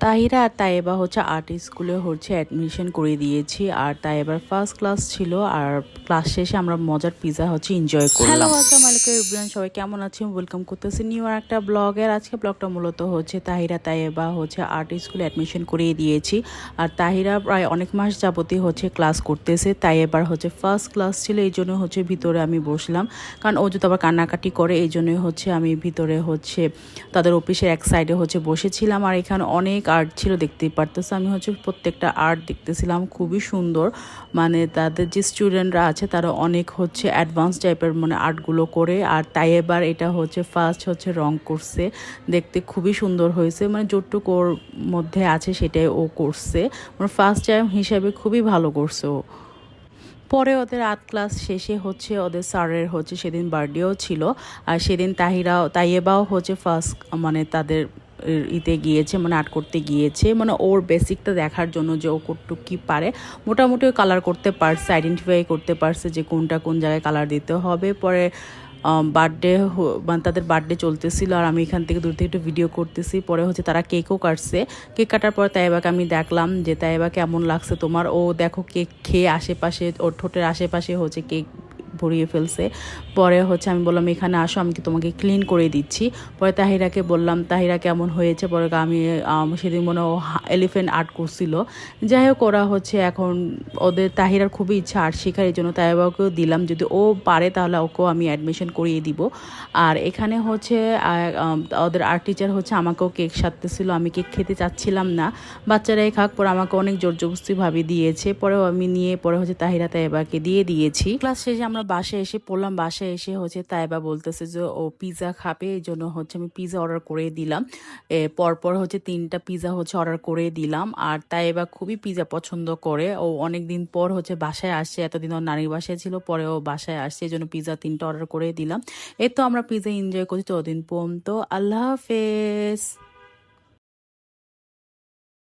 তাহিরা আর তাইবা হচ্ছে আর্ট স্কুলে হচ্ছে অ্যাডমিশন করে দিয়েছি। আর তাইবার ফার্স্ট ক্লাস ছিল। আর ক্লাস শেষে আমরা মজার পিজা হচ্ছে এনজয় করলাম। হ্যালো, আসসালামু আলাইকুম এভরিওয়ান, সবাই কেমন আছেন? ওয়েলকাম করতেছি নিউ আর একটা ব্লগের। আজকে ব্লগটা মূলত হচ্ছে তাহিরা তাইবা হচ্ছে আর্ট স্কুলে অ্যাডমিশন করিয়ে দিয়েছি। আর তাহিরা প্রায় অনেক মাস যাবতই হচ্ছে ক্লাস করতেছে। তাই এবার হচ্ছে ফার্স্ট ক্লাস ছিল, এই জন্য হচ্ছে ভিতরে আমি বসলাম, কারণ ও যদি আবার কান্নাকাটি করে এই জন্যই হচ্ছে আমি ভিতরে হচ্ছে তাদের অফিসের এক সাইডে হচ্ছে বসেছিলাম। আর এখানে অনেক আর্ট ছিল, দেখতেই পারতেছে। আমি হচ্ছে প্রত্যেকটা আর্ট দেখতেছিলাম, খুবই সুন্দর। মানে তাদের যে স্টুডেন্টরা আছে তারা অনেক হচ্ছে অ্যাডভান্স টাইপের মানে আর্টগুলো করে। আর তাই এবার এটা হচ্ছে ফার্স্ট হচ্ছে রং করছে, দেখতে খুবই সুন্দর হয়েছে। মানে যতটুকু ওর মধ্যে আছে সেটাই ও করছে, মানে ফার্স্ট টাইম হিসাবে খুবই ভালো করছে ও। পরে ওদের আর্ট ক্লাস শেষে হচ্ছে ওদের স্যারের হচ্ছে সেদিন বার্থডেও ছিল। আর সেদিন তাইয়েবাও হচ্ছে ফার্স্ট মানে তাদের ইতে গিয়েছে, মানে আর্ট করতে গিয়েছে, মানে ওর বেসিকটা দেখার জন্য যে ও কতটুকু কী পারে। মোটামুটি কালার করতে পারছে, আইডেন্টিফাই করতে পারছে যে কোনটা কোন জায়গায় কালার দিতে হবে। পরে বার্থডে মানে তাদের বার্থডে চলতেছিল, আর আমি এখান থেকে দূর থেকে একটু ভিডিও করতেছি। পরে হচ্ছে তারা কেকও কাটছে। কেক কাটার পর তাইবাকে আমি দেখলাম যে তাইবা কেমন লাগছে তোমার। ও দেখো কেক খেয়ে আশেপাশে ওর ঠোঁটের আশেপাশে হচ্ছে কেক ভরিয়ে ফেলছে। পরে হচ্ছে আমি বললাম এখানে আসো, আমি কি তোমাকে ক্লিন করে দিচ্ছি। পরে তাহিরাকে বললাম তাহিরা কেমন হয়েছে। পরে আমি সেদিন মনে ও এলিফেন্ট আর্ট করছিল। যাই হোক, ওরা হচ্ছে এখন ওদের তাহিরার খুবই ইচ্ছা আর্ট শেখার, এই জন্য তাইবাকেও দিলাম, যদি ও পারে তাহলে ওকেও আমি অ্যাডমিশন করিয়ে দিব। আর এখানে হচ্ছে ওদের আর্ট টিচার হচ্ছে আমাকেও কেক সারতেছিল। আমি কেক খেতে চাচ্ছিলাম না, বাচ্চারাই খাক। পরে আমাকে অনেক জোর জবরদস্তিভাবে দিয়েছে। পরেও আমি নিয়ে পরে হচ্ছে তাহিরা তাইবাকে দিয়ে দিয়েছি। ক্লাস শেষে আমরা বাসায় এসে পড়লাম। বাসায় এসে হচ্ছে তাইবা বলতেছে যে ও পিৎজা খাবে, এই জন্য হচ্ছে আমি পিৎজা অর্ডার করে দিলাম। পরপর হচ্ছে 3টা পিৎজা হচ্ছে অর্ডার করে দিলাম। আর তাইবা খুবই পিৎজা পছন্দ করে। ও অনেক দিন পর হচ্ছে বাসায় আসছে, এতদিন ওর নানির বাসায় ছিল, পরে ও বাসায় আসছে, এই জন্য পিৎজা 3টা অর্ডার করে দিলাম। এই তো আমরা পিৎজা এনজয় করছি। ততদিন পর্যন্ত আল্লাহ হাফেজ।